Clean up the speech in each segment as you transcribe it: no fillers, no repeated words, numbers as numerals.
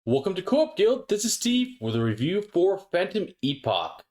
Welcome to Co-op Guild, this is Steve with a review for Phantom Epoch.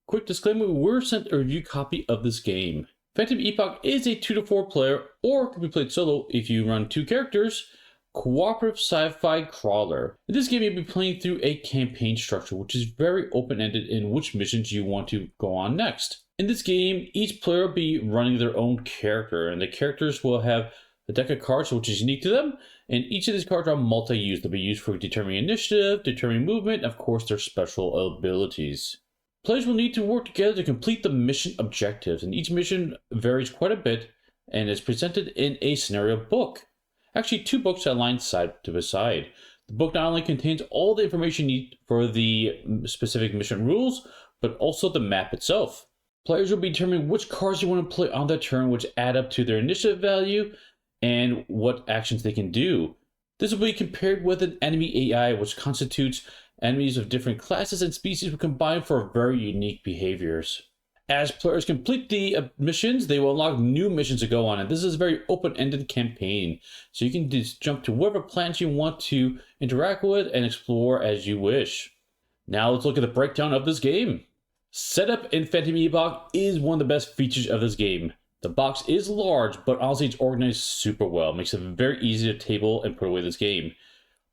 Quick disclaimer, we were sent a review copy of this game. Phantom Epoch is a 2 to 4 player, or can be played solo if you run 2 characters, cooperative sci-fi crawler. In this game you'll be playing through a campaign structure which is very open-ended in which missions you want to go on next. In this game, each player will be running their own character, and the characters will have a deck of cards which is unique to them, and each of these cards are multi-use. They'll be used for determining initiative, determining movement, and of course their special abilities. Players will need to work together to complete the mission objectives, and each mission varies quite a bit and is presented in a scenario book. Actually, 2 books that line side to side. The book not only contains all the information you need for the specific mission rules, but also the map itself. Players will be determining which cards you want to play on their turn, which add up to their initiative value, and what actions they can do. This will be compared with an enemy AI, which constitutes enemies of different classes and species will combine for very unique behaviors. As players complete the missions, they will unlock new missions to go on, and this is a very open-ended campaign. So you can just jump to whatever planets you want to interact with and explore as you wish. Now let's look at the breakdown of this game. Setup in Phantom Epoch is one of the best features of this game. The box is large, but honestly it's organized super well. It makes it very easy to table and put away this game.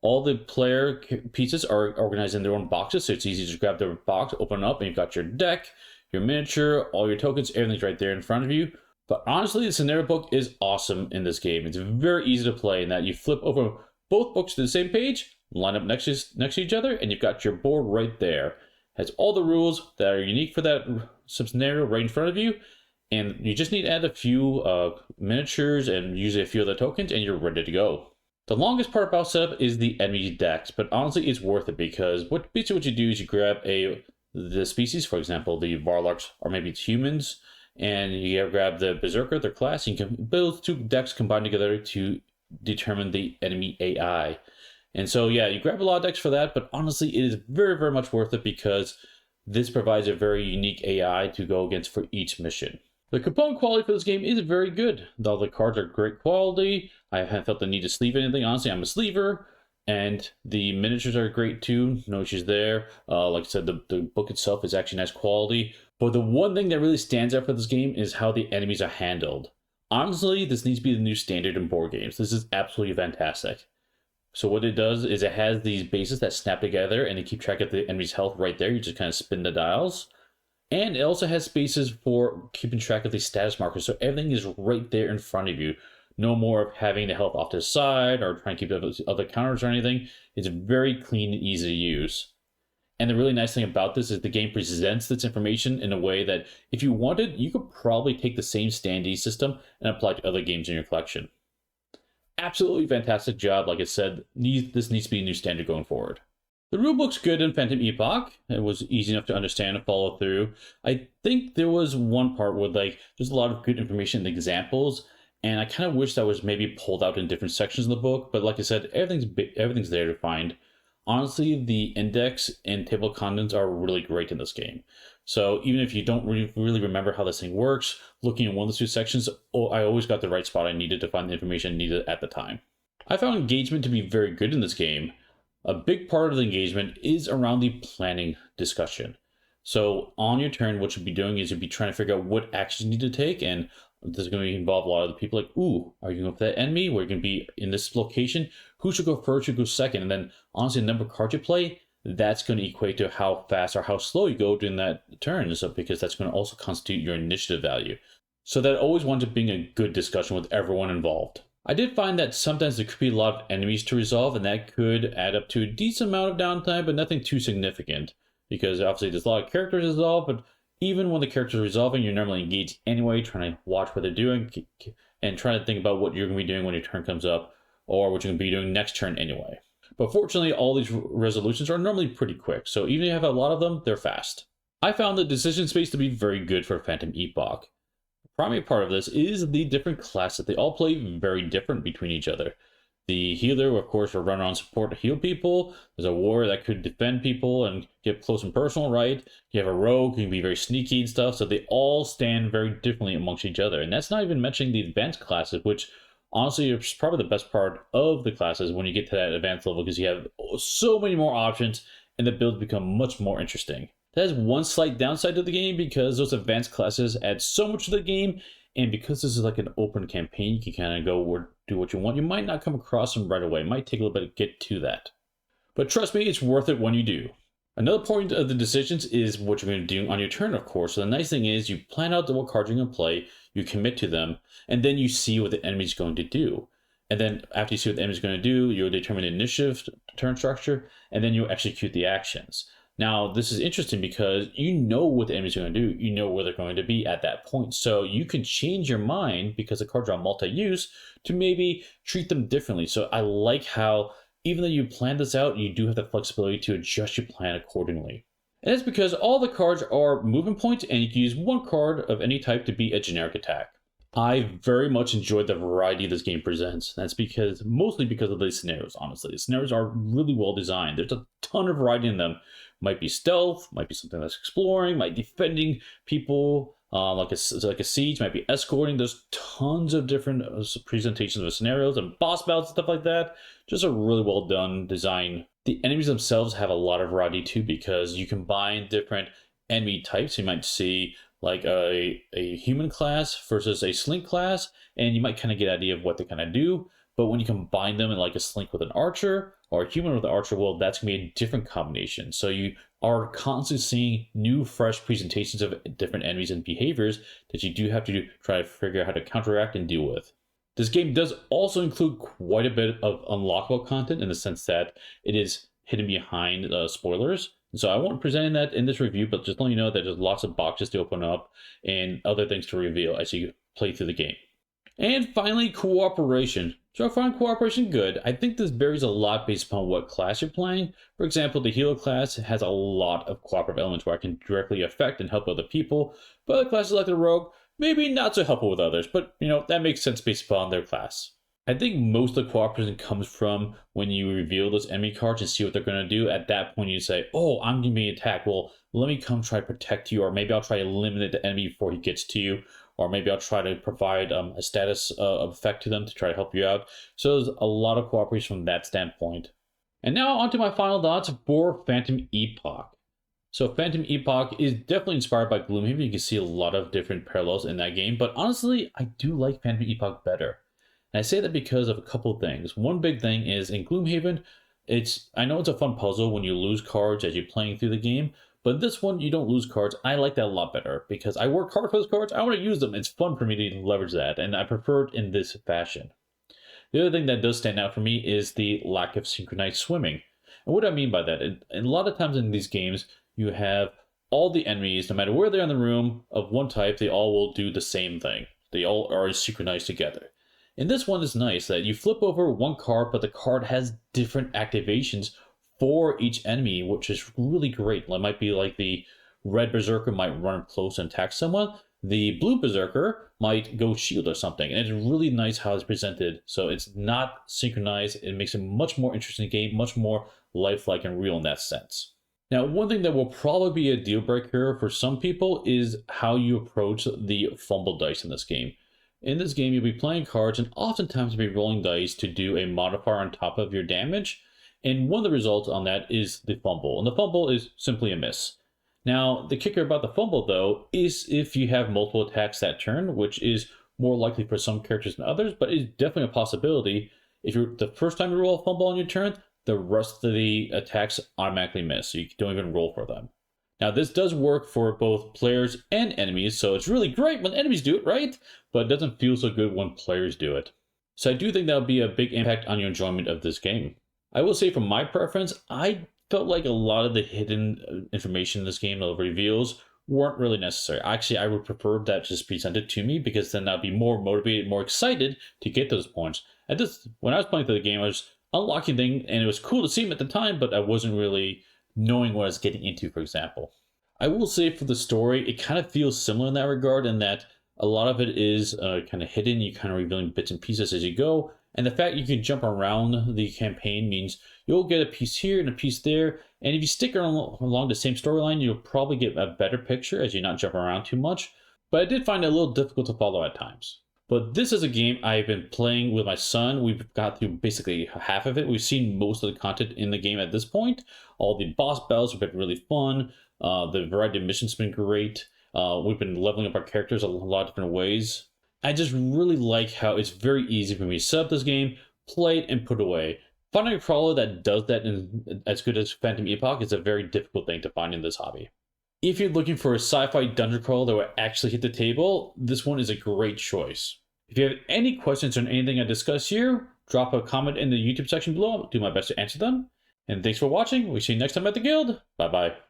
All the player pieces are organized in their own boxes, so it's easy to grab the box, open it up, and you've got your deck, your miniature, all your tokens, everything's right there in front of you. But honestly, the scenario book is awesome in this game. It's very easy to play in that you flip over both books to the same page, line up next to each other, and you've got your board right there. It has all the rules that are unique for that scenario right in front of you. And you just need to add a few miniatures and usually a few of the tokens and you're ready to go. The longest part about setup is the enemy decks, but honestly it's worth it because basically what you do is you grab the species, for example, the Varlocks or maybe it's humans, and you grab the Berserker, their class, and you can build 2 decks combined together to determine the enemy AI. And so yeah, you grab a lot of decks for that, but honestly it is very, very much worth it because this provides a very unique AI to go against for each mission. The component quality for this game is very good. All the cards are great quality. I haven't felt the need to sleeve anything. Honestly, I'm a sleever. And the miniatures are great too. No issues there. Like I said, the book itself is actually nice quality. But the one thing that really stands out for this game is how the enemies are handled. Honestly, this needs to be the new standard in board games. This is absolutely fantastic. So what it does is it has these bases that snap together and they keep track of the enemy's health right there. You just kind of spin the dials. And it also has spaces for keeping track of the status markers, so everything is right there in front of you. No more of having the health off to the side or trying to keep other counters or anything. It's very clean and easy to use. And the really nice thing about this is the game presents this information in a way that if you wanted, you could probably take the same standee system and apply it to other games in your collection. Absolutely fantastic job. Like I said, this needs to be a new standard going forward. The rulebook's good in Phantom Epoch. It was easy enough to understand and follow through. I think there was one part where there's a lot of good information in the examples, and I kind of wish that was maybe pulled out in different sections of the book. But like I said, everything's there to find. Honestly, the index and table of contents are really great in this game. So even if you don't really remember how this thing works, looking at one of the 2 sections, I always got the right spot I needed to find the information needed at the time. I found engagement to be very good in this game. A big part of the engagement is around the planning discussion. So on your turn, what you'll be doing is you'll be trying to figure out what actions you need to take, and this is going to involve a lot of the people like, ooh, are you going for that enemy? We're going to be in this location. Who should go first? Who should go second? And then honestly, the number of cards you play, that's going to equate to how fast or how slow you go during that turn. So because that's going to also constitute your initiative value. So that always winds up being a good discussion with everyone involved. I did find that sometimes there could be a lot of enemies to resolve, and that could add up to a decent amount of downtime, but nothing too significant. Because obviously there's a lot of characters to resolve, but even when the characters are resolving, you're normally engaged anyway, trying to watch what they're doing, and trying to think about what you're going to be doing when your turn comes up, or what you're going to be doing next turn anyway. But fortunately, all these resolutions are normally pretty quick, so even if you have a lot of them, they're fast. I found the decision space to be very good for Phantom Epoch. Primary part of this is the different classes. They all play very different between each other. The healer, of course, will run around support to heal people. There's a warrior that could defend people and get close and personal, right? You have a rogue who can be very sneaky and stuff. So they all stand very differently amongst each other. And that's not even mentioning the advanced classes, which Honestly, it's probably the best part of the classes when you get to that advanced level because you have so many more options and the builds become much more interesting. That is one slight downside to the game because those advanced classes add so much to the game, and because this is like an open campaign, you can kind of go or do what you want. You might not come across them right away. It might take a little bit to get to that. But trust me, it's worth it when you do. Another point of the decisions is what you're going to do on your turn, of course. So the nice thing is you plan out what cards you're going to play, you commit to them, and then you see what the enemy's going to do. And then after you see what the enemy's going to do, you'll determine the initiative turn structure, and then you'll execute the actions. Now, this is interesting because you know what the enemy's going to do. You know where they're going to be at that point. So you can change your mind because the cards are multi-use to maybe treat them differently. So I like how even though you plan this out, you do have the flexibility to adjust your plan accordingly. And that's because all the cards are movement points and you can use one card of any type to beat a generic attack. I very much enjoyed the variety this game presents. That's mostly because of the scenarios, honestly. The scenarios are really well designed. There's a ton of variety in them. Might be stealth, might be something that's exploring, might be defending people, like a siege, might be escorting. There's tons of different presentations of scenarios and boss battles and stuff like that. Just a really well done design. The enemies themselves have a lot of variety too because you combine different enemy types. You might see like a human class versus a slink class, and you might kind of get an idea of what they kind of do. But when you combine them in like a slink with an archer or a human with an archer, well, that's going to be a different combination. So you are constantly seeing new, fresh presentations of different enemies and behaviors that you do have to try to figure out how to counteract and deal with. This game does also include quite a bit of unlockable content in the sense that it is hidden behind spoilers. So I won't present that in this review, but just let you know that there's lots of boxes to open up and other things to reveal as you play through the game. And finally, cooperation. So I find cooperation good. I think this varies a lot based upon what class you're playing. For example, the healer class has a lot of cooperative elements where I can directly affect and help other people. But other classes like the rogue, maybe not so helpful with others, but that makes sense based upon their class. I think most of the cooperation comes from when you reveal those enemy cards and see what they're going to do. At that point, you say, oh, I'm going to be attacked. Well, let me come try to protect you, or maybe I'll try to eliminate the enemy before he gets to you, or maybe I'll try to provide a status effect to them to try to help you out. So there's a lot of cooperation from that standpoint. And now on to my final thoughts for Phantom Epoch. So Phantom Epoch is definitely inspired by Gloomhaven. You can see a lot of different parallels in that game, but honestly, I do like Phantom Epoch better. And I say that because of a couple of things. One big thing is in Gloomhaven, I know it's a fun puzzle when you lose cards as you're playing through the game, but this one, you don't lose cards. I like that a lot better because I work hard for those cards. I want to use them. It's fun for me to leverage that, and I prefer it in this fashion. The other thing that does stand out for me is the lack of synchronized swimming. And what do I mean by that? And a lot of times in these games, you have all the enemies, no matter where they're in the room, of one type, they all will do the same thing. They all are synchronized together. And this one is nice that you flip over one card, but the card has different activations for each enemy, which is really great. It might be like the red berserker might run close and attack someone. The blue berserker might go shield or something. And it's really nice how it's presented. So it's not synchronized. It makes it a much more interesting game, much more lifelike and real in that sense. Now, one thing that will probably be a deal breaker for some people is how you approach the fumble dice in this game. In this game, you'll be playing cards and oftentimes you'll be rolling dice to do a modifier on top of your damage. And one of the results on that is the fumble. And the fumble is simply a miss. Now, the kicker about the fumble, though, is if you have multiple attacks that turn, which is more likely for some characters than others, but it's definitely a possibility. If you're the first time you roll a fumble on your turn, the rest of the attacks automatically miss, so you don't even roll for them. Now, this does work for both players and enemies, so it's really great when enemies do it, right? But it doesn't feel so good when players do it. So I do think that would be a big impact on your enjoyment of this game. I will say from my preference, I felt like a lot of the hidden information in this game, the reveals, weren't really necessary. Actually, I would prefer that just presented to me because then I'd be more motivated, more excited to get those points. When I was playing through the game, I was unlocking things and it was cool to see them at the time, but I wasn't really knowing what I was getting into, for example. I will say for the story, it kind of feels similar in that regard in that a lot of it is kind of hidden. You kind of revealing bits and pieces as you go. And the fact you can jump around the campaign means you'll get a piece here and a piece there. And if you stick along the same storyline, you'll probably get a better picture as you're not jumping around too much. But I did find it a little difficult to follow at times. But this is a game I've been playing with my son. We've got through basically half of it. We've seen most of the content in the game at this point. All the boss battles have been really fun. The variety of missions have been great. We've been leveling up our characters a lot of different ways. I just really like how it's very easy for me to set up this game, play it, and put it away. Finding a crawler that does that as good as Phantom Epoch is a very difficult thing to find in this hobby. If you're looking for a sci-fi dungeon crawler that will actually hit the table, this one is a great choice. If you have any questions on anything I discuss here, drop a comment in the YouTube section below. I'll do my best to answer them. And thanks for watching. We'll see you next time at the guild. Bye-bye.